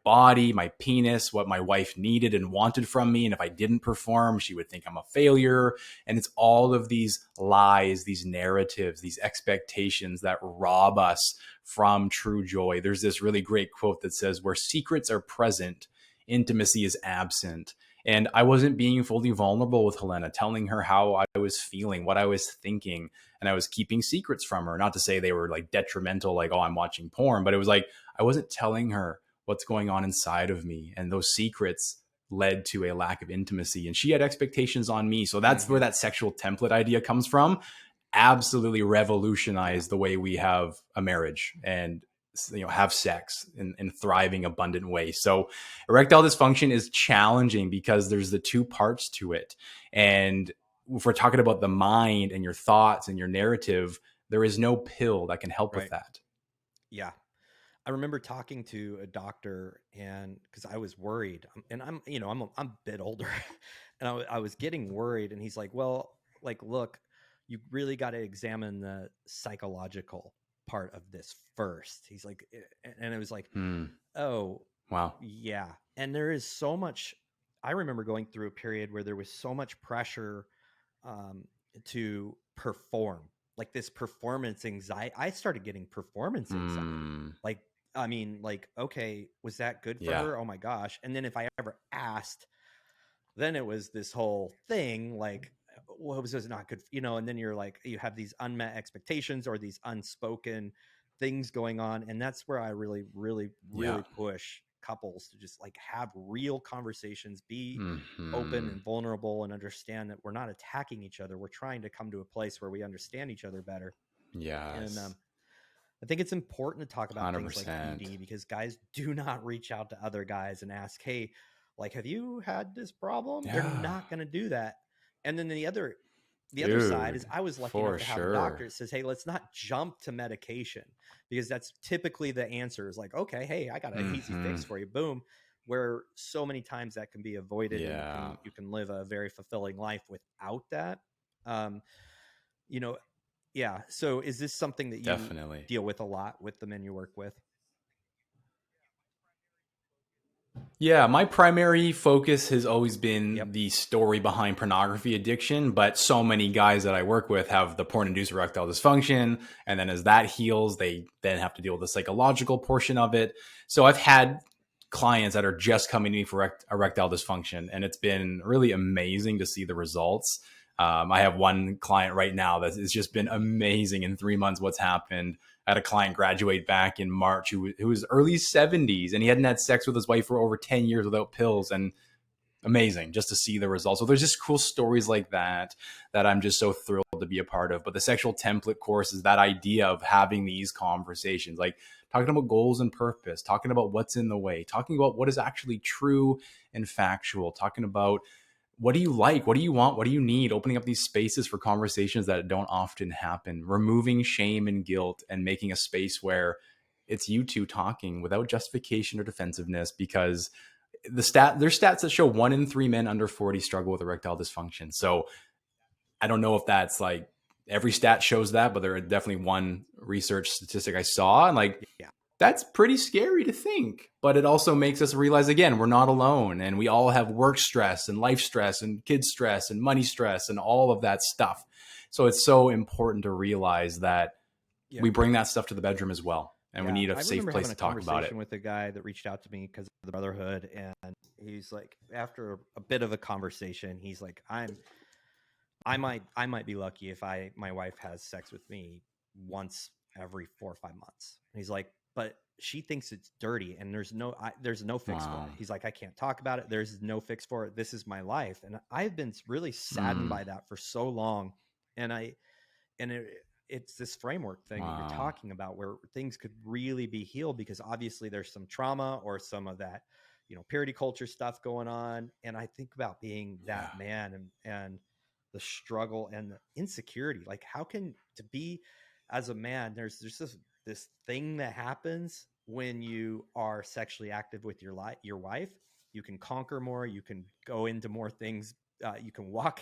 body, my penis, what my wife needed and wanted from me. And if I didn't perform, she would think I'm a failure. And it's all of these lies, these narratives, these expectations that rob us from true joy. There's this really great quote that says, where secrets are present, intimacy is absent. And I wasn't being fully vulnerable with Helena, telling her how I was feeling, what I was thinking. And I was keeping secrets from her. Not to say they were like detrimental, like, oh, I'm watching porn, but it was like, I wasn't telling her what's going on inside of me. And those secrets led to a lack of intimacy. And she had expectations on me. So that's where that sexual template idea comes from. Absolutely revolutionized the way we have a marriage and have sex in thriving, abundant way. So erectile dysfunction is challenging because there's the two parts to it. And if we're talking about the mind and your thoughts and your narrative, there is no pill that can help with that. Yeah. I remember talking to a doctor, and because I was worried, and I'm a bit older, and I was getting worried, and he's like, well, like, look, you really got to examine the psychological part of this first. He's like, and it was like, oh, wow. Yeah. And there is so much, I remember going through a period where there was so much pressure to perform, like this performance anxiety. I started getting performance anxiety. Like, I mean, like, okay, was that good for her? Oh my gosh. And then if I ever asked, then it was this whole thing, like, well, was this not good? And then you're like, you have these unmet expectations or these unspoken things going on. And that's where I really, really, really push couples to just like have real conversations, be open and vulnerable, and understand that we're not attacking each other. We're trying to come to a place where we understand each other better. Yes. And I think it's important to talk about 100%. things like ED, because guys do not reach out to other guys and ask, hey, like, have you had this problem? They're not going to do that. And then the other side is, I was lucky enough to have a doctor that says, hey, let's not jump to medication, because that's typically the answer is like, okay, hey, I got an easy fix for you. Boom. Where so many times that can be avoided. Yeah. And you can live a very fulfilling life without that. Yeah. So is this something that you definitely deal with a lot with the men you work with? Yeah, my primary focus has always been the story behind pornography addiction, but so many guys that I work with have the porn-induced erectile dysfunction, and then as that heals, they then have to deal with the psychological portion of it. So I've had clients that are just coming to me for erectile dysfunction, and it's been really amazing to see the results. I have one client right now that has just been amazing in 3 months what's happened. I had a client graduate back in March who was early 70s, and he hadn't had sex with his wife for over 10 years without pills, and amazing just to see the results. So there's just cool stories like that I'm just so thrilled to be a part of. But the sexual template course is that idea of having these conversations, like talking about goals and purpose, talking about what's in the way, talking about what is actually true and factual, talking about what do you like? What do you want? What do you need? Opening up these spaces for conversations that don't often happen, removing shame and guilt, and making a space where it's you two talking without justification or defensiveness, because there's stats that show 1 in 3 men under 40 struggle with erectile dysfunction. So I don't know if that's like every stat shows that, but there are definitely one research statistic I saw, and like, that's pretty scary to think, but it also makes us realize, again, we're not alone, and we all have work stress and life stress and kid stress and money stress and all of that stuff. So it's so important to realize that we bring that stuff to the bedroom as well. and we need a I safe remember place having to a talk about it. conversation with a guy that reached out to me because of the Brotherhood, and he's like, after a bit of a conversation, he's like, I might be lucky if my wife has sex with me once every 4 or 5 months. And he's like, but she thinks it's dirty, and there's no fix for Wow. it. He's like, I can't talk about it. There's no fix for it. This is my life, and I've been really saddened by that for so long, and it's this framework thing that you're Wow. talking about where things could really be healed, because obviously there's some trauma or some of that, purity culture stuff going on. And I think about being that man and the struggle and the insecurity. Like, how can to be as a man, there's this thing that happens when you are sexually active with your wife. You can conquer more, you can go into more things, you can walk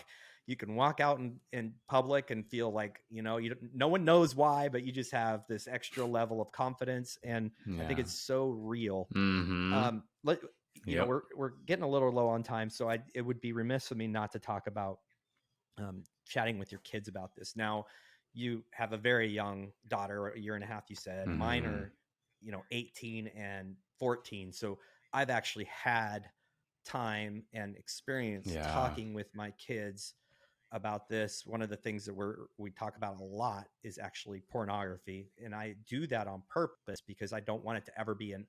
out in public and feel like, no one knows why, but you just have this extra level of confidence. And I think it's so real. Yep. We're getting a little low on time, so it would be remiss of me not to talk about chatting with your kids about this. Now, you have a very young daughter, a year and a half, you said. Mine are, 18 and 14. So I've actually had time and experience talking with my kids about this. One of the things that we talk about a lot is actually pornography. And I do that on purpose because I don't want it to ever be an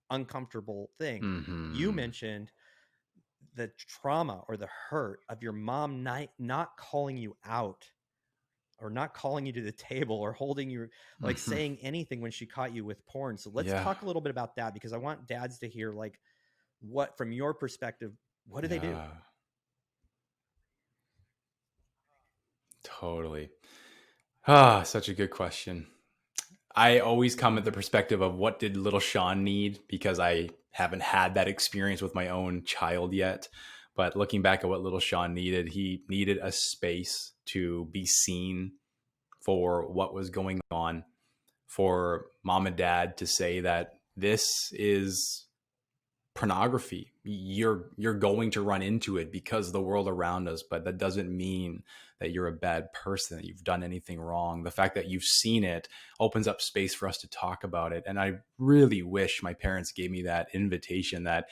uncomfortable thing. You mentioned the trauma or the hurt of your mom not calling you out, or not calling you to the table, or holding you, like saying anything when she caught you with porn. So let's talk a little bit about that, because I want dads to hear, like, what, from your perspective, what do they do? Totally. Such a good question. I always come at the perspective of what did little Shawn need, because I haven't had that experience with my own child yet. But looking back at what little Shawn needed, he needed a space to be seen for what was going on, for mom and dad to say that this is pornography. You're going to run into it because of the world around us, but that doesn't mean that you're a bad person, that you've done anything wrong. The fact that you've seen it opens up space for us to talk about it. And I really wish my parents gave me that invitation, that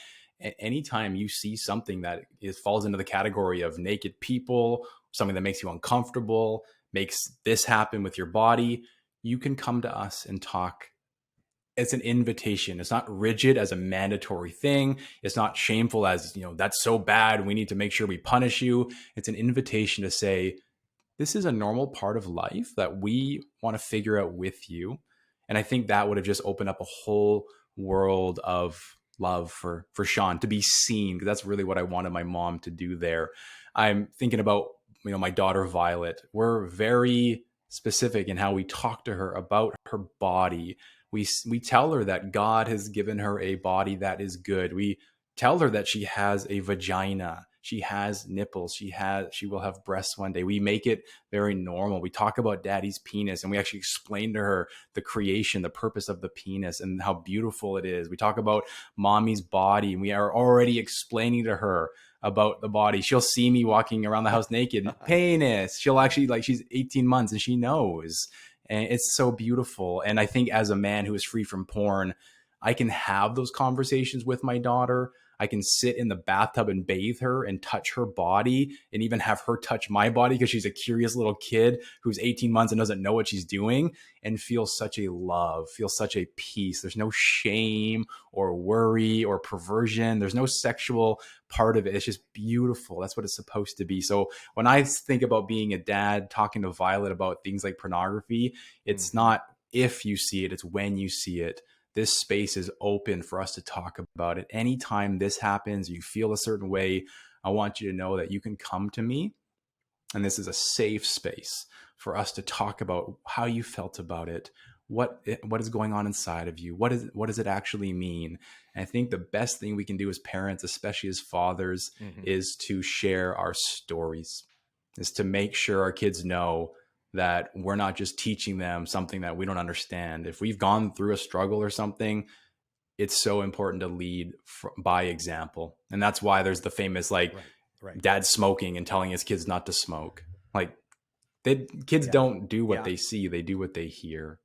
anytime you see something that falls into the category of naked people, something that makes you uncomfortable, makes this happen with your body, you can come to us and talk. It's an invitation. It's not rigid as a mandatory thing. It's not shameful as, that's so bad, we need to make sure we punish you. It's an invitation to say, this is a normal part of life that we want to figure out with you. And I think that would have just opened up a whole world of love for Shawn to be seen, because that's really what I wanted my mom to do there. I'm thinking about, my daughter Violet. We're very specific in how we talk to her about her body. We tell her that God has given her a body that is good. We tell her that she has a vagina, she has nipples, she will have breasts one day. We make it very normal. We talk about daddy's penis, and we actually explain to her the creation, the purpose of the penis, and how beautiful it is. We talk about mommy's body, and we are already explaining to her about the body. She'll see me walking around the house naked, penis. She'll actually, like, she's 18 months and she knows. And it's so beautiful. And I think as a man who is free from porn, I can have those conversations with my daughter. I can sit in the bathtub and bathe her and touch her body, and even have her touch my body, because she's a curious little kid who's 18 months and doesn't know what she's doing, and feel such a love, feel such a peace. There's no shame or worry or perversion. There's no sexual part of it. It's just beautiful. That's what it's supposed to be. So when I think about being a dad, talking to Violet about things like pornography, it's not if you see it, it's when you see it. This space is open for us to talk about it. Anytime this happens, you feel a certain way, I want you to know that you can come to me, and this is a safe space for us to talk about how you felt about it, what is going on inside of you, what does it actually mean. And I think the best thing we can do as parents, especially as fathers, is to share our stories, is to make sure our kids know that we're not just teaching them something that we don't understand. If we've gone through a struggle or something, it's so important to lead by example. And that's why there's the famous, like, dad smoking and telling his kids not to smoke. Like, kids don't do what they see, they do what they hear.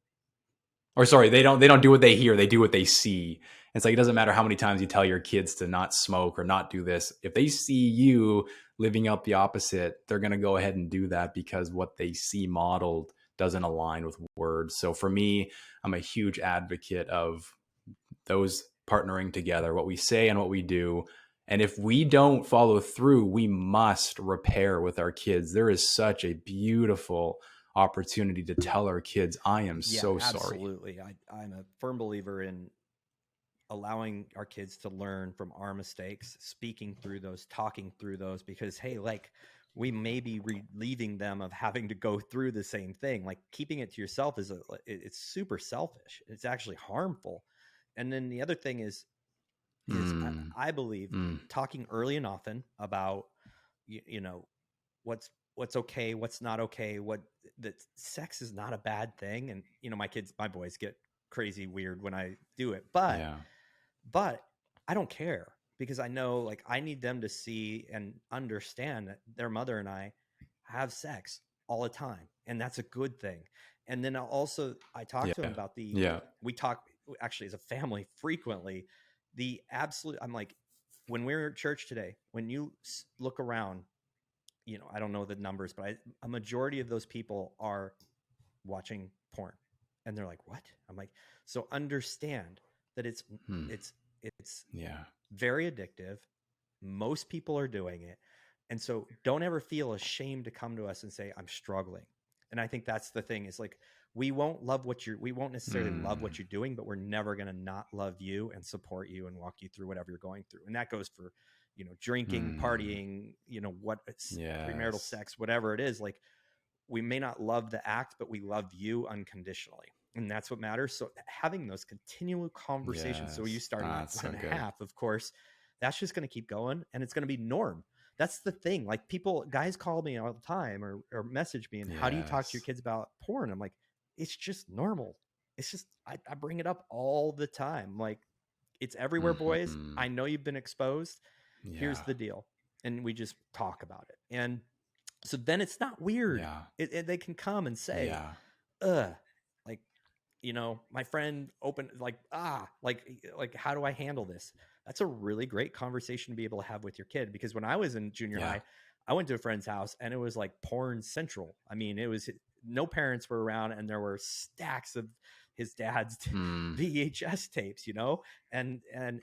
Or sorry, they don't do what they hear, they do what they see. It's like, it doesn't matter how many times you tell your kids to not smoke or not do this. If they see you living out the opposite, they're going to go ahead and do that because what they see modeled doesn't align with words. So for me, I'm a huge advocate of those partnering together, what we say and what we do. And if we don't follow through, we must repair with our kids. There is such a beautiful opportunity to tell our kids, I am so sorry. Absolutely. I'm a firm believer in allowing our kids to learn from our mistakes, speaking through those, talking through those, because, hey, like, we may be relieving them of having to go through the same thing. Like, keeping it to yourself it's super selfish. It's actually harmful. And then the other thing is I believe talking early and often about, what's okay, what's not okay, that sex is not a bad thing. And, my boys get crazy weird when I do it, but I don't care, because I know, like, I need them to see and understand that their mother and I have sex all the time, and that's a good thing. And then I talk to them about we talk actually as a family frequently, I'm like, when we're at church today, when you look around, I don't know the numbers, but a majority of those people are watching porn. And they're like, what? I'm like, so understand that it's very addictive. Most people are doing it. And so don't ever feel ashamed to come to us and say, I'm struggling. And I think that's the thing, is like, we won't necessarily love what you're doing, but we're never going to not love you and support you and walk you through whatever you're going through. And that goes for, drinking, partying, premarital sex, whatever it is. Like, we may not love the act, but we love you unconditionally. And that's what matters. So having those continual conversations. So you starting at 1.5, of course, that's just going to keep going, and it's going to be norm. That's the thing. Like, guys call me all the time or message me, and how do you talk to your kids about porn? I'm like, it's just normal. It's just, I bring it up all the time. Like, it's everywhere, boys. I know you've been exposed. Here's the deal. And we just talk about it. And so then it's not weird. They can come and say, like, my friend opened, like, how do I handle this? That's a really great conversation to be able to have with your kid. Because when I was in junior high, I went to a friend's house and it was like porn central. I mean, it was, no parents were around, and there were stacks of his dad's VHS tapes, and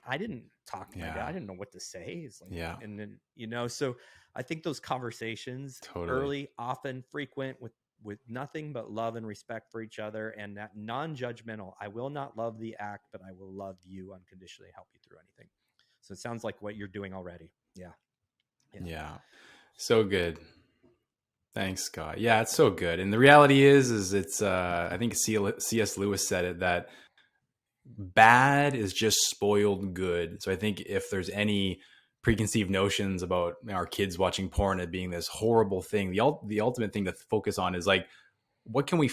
I didn't talk to my dad. I didn't know what to say. It's like, and then, so I think those conversations early, often, frequent, with nothing but love and respect for each other, and that non-judgmental. I will not love the act, but I will love you unconditionally, help you through anything. So it sounds like what you're doing already. Yeah. So good. Thanks, Scott. Yeah, it's so good. And the reality is it's, I think C.S. Lewis said it, that bad is just spoiled good. So I think if there's any preconceived notions about our kids watching porn as being this horrible thing, the ultimate thing to focus on is, like, what can we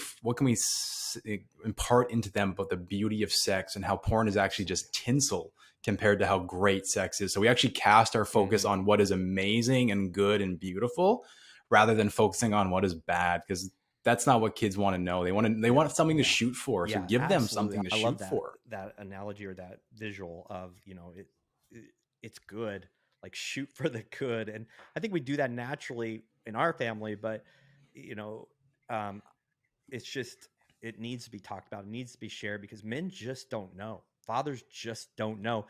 impart into them about the beauty of sex, and how porn is actually just tinsel compared to how great sex is. So we actually cast our focus on what is amazing and good and beautiful, rather than focusing on what is bad, because that's not what kids want to know. They want something to shoot for. So give them something to shoot for. That analogy, or that visual of, it's good, like, shoot for the good. And I think we do that naturally in our family, but it's just, it needs to be talked about. It needs to be shared, because men just don't know. Fathers just don't know.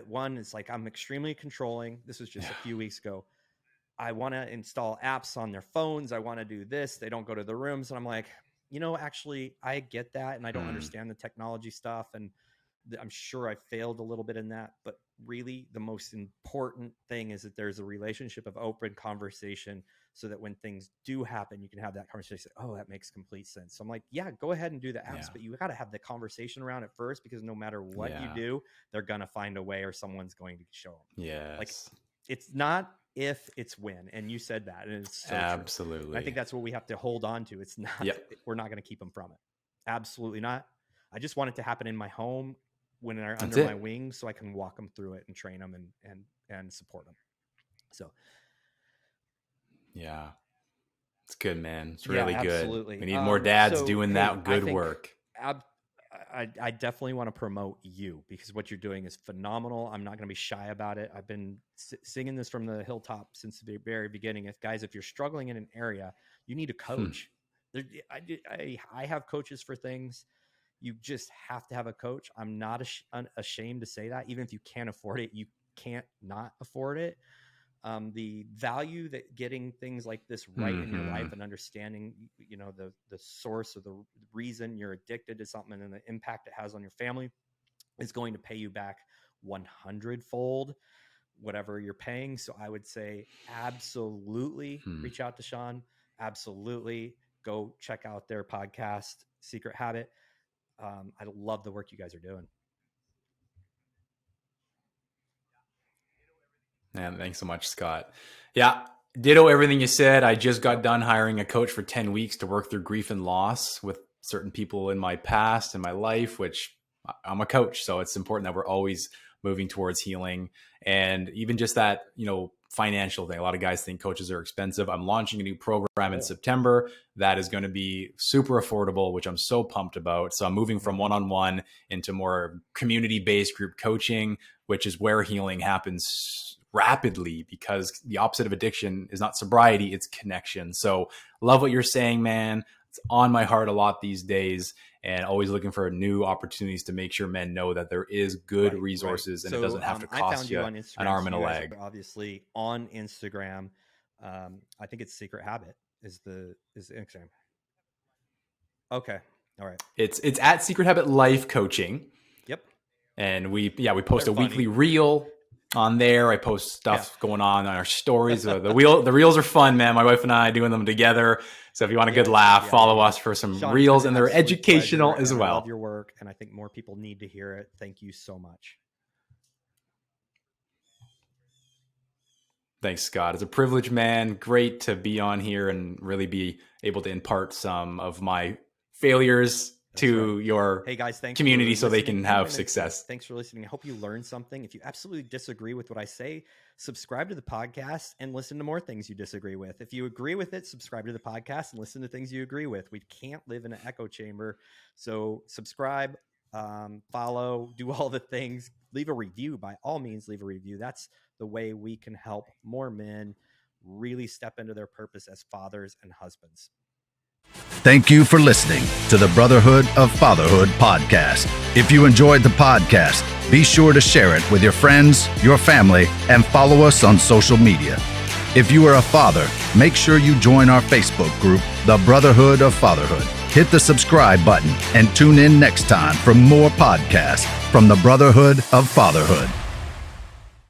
One is like, I'm extremely controlling. This was just a few weeks ago. I want to install apps on their phones. I want to do this. They don't go to the rooms. And I'm like, actually, I get that. And I don't understand the technology stuff. And I'm sure I failed a little bit in that. But really, the most important thing is that there's a relationship of open conversation, so that when things do happen, you can have that conversation. Oh, that makes complete sense. So I'm like, yeah, go ahead and do the apps, but you got to have the conversation around it first, because no matter what you do, they're going to find a way, or someone's going to show them. Like, it's not if, it's when. And you said that, and it's so absolutely true. I think that's what we have to hold on to. It's not, we're not going to keep them from it. Absolutely not. I just want it to happen in my home, when they're under my wing, so I can walk them through it and train them and support them. So. Yeah. It's good, man. It's really good. Absolutely. We need more dads doing that good work. I definitely want to promote you, because what you're doing is phenomenal. I'm not going to be shy about it. I've been singing this from the hilltop since the very beginning. If you're struggling in an area, you need a coach. I have coaches for things. You just have to have a coach. I'm not ashamed to say that. Even if you can't afford it, you can't not afford it. The value that getting things like this right in your life and understanding, the source or the reason you're addicted to something and the impact it has on your family is going to pay you back 100-fold, whatever you're paying. So I would say absolutely reach out to Shawn. Absolutely go check out their podcast, Secret Habit. I love the work you guys are doing. Man, thanks so much, Scott. Yeah, ditto everything you said. I just got done hiring a coach for 10 weeks to work through grief and loss with certain people in my past and my life, which I'm a coach. So it's important that we're always moving towards healing. And even just that, financial thing. A lot of guys think coaches are expensive. I'm launching a new program in September that is going to be super affordable, which I'm so pumped about. So I'm moving from one-on-one into more community-based group coaching, which is where healing happens rapidly, because the opposite of addiction is not sobriety, it's connection. So love what you're saying, man. It's on my heart a lot these days, and always looking for new opportunities to make sure men know that there is good resources, and it doesn't have to cost you an arm and a leg. Obviously on Instagram. I think it's Secret Habit is Instagram. Okay. All right. It's at Secret Habit Life Coaching. Yep. And we post a weekly reel on there. I post stuff going on our stories. The reels are fun, man. My wife and I doing them together. So if you want a good laugh, follow us for some Shawn, reels, and they're educational as well. I love your work, and I think more people need to hear it. Thank you so much. Thanks, Scott. It's a privilege, man. Great to be on here and really be able to impart some of my failures to your community so they can have success. Thanks for listening. I hope you learned something. If you absolutely disagree with what I say, subscribe to the podcast and listen to more things you disagree with. If you agree with it, subscribe to the podcast and listen to things you agree with. We can't live in an echo chamber. So subscribe, follow, do all the things. Leave a review. By all means, leave a review. That's the way we can help more men really step into their purpose as fathers and husbands. Thank you for listening to the Brotherhood of Fatherhood podcast. If you enjoyed the podcast, be sure to share it with your friends, your family, and follow us on social media. If you are a father, make sure you join our Facebook group, the Brotherhood of Fatherhood. Hit the subscribe button and tune in next time for more podcasts from the Brotherhood of Fatherhood.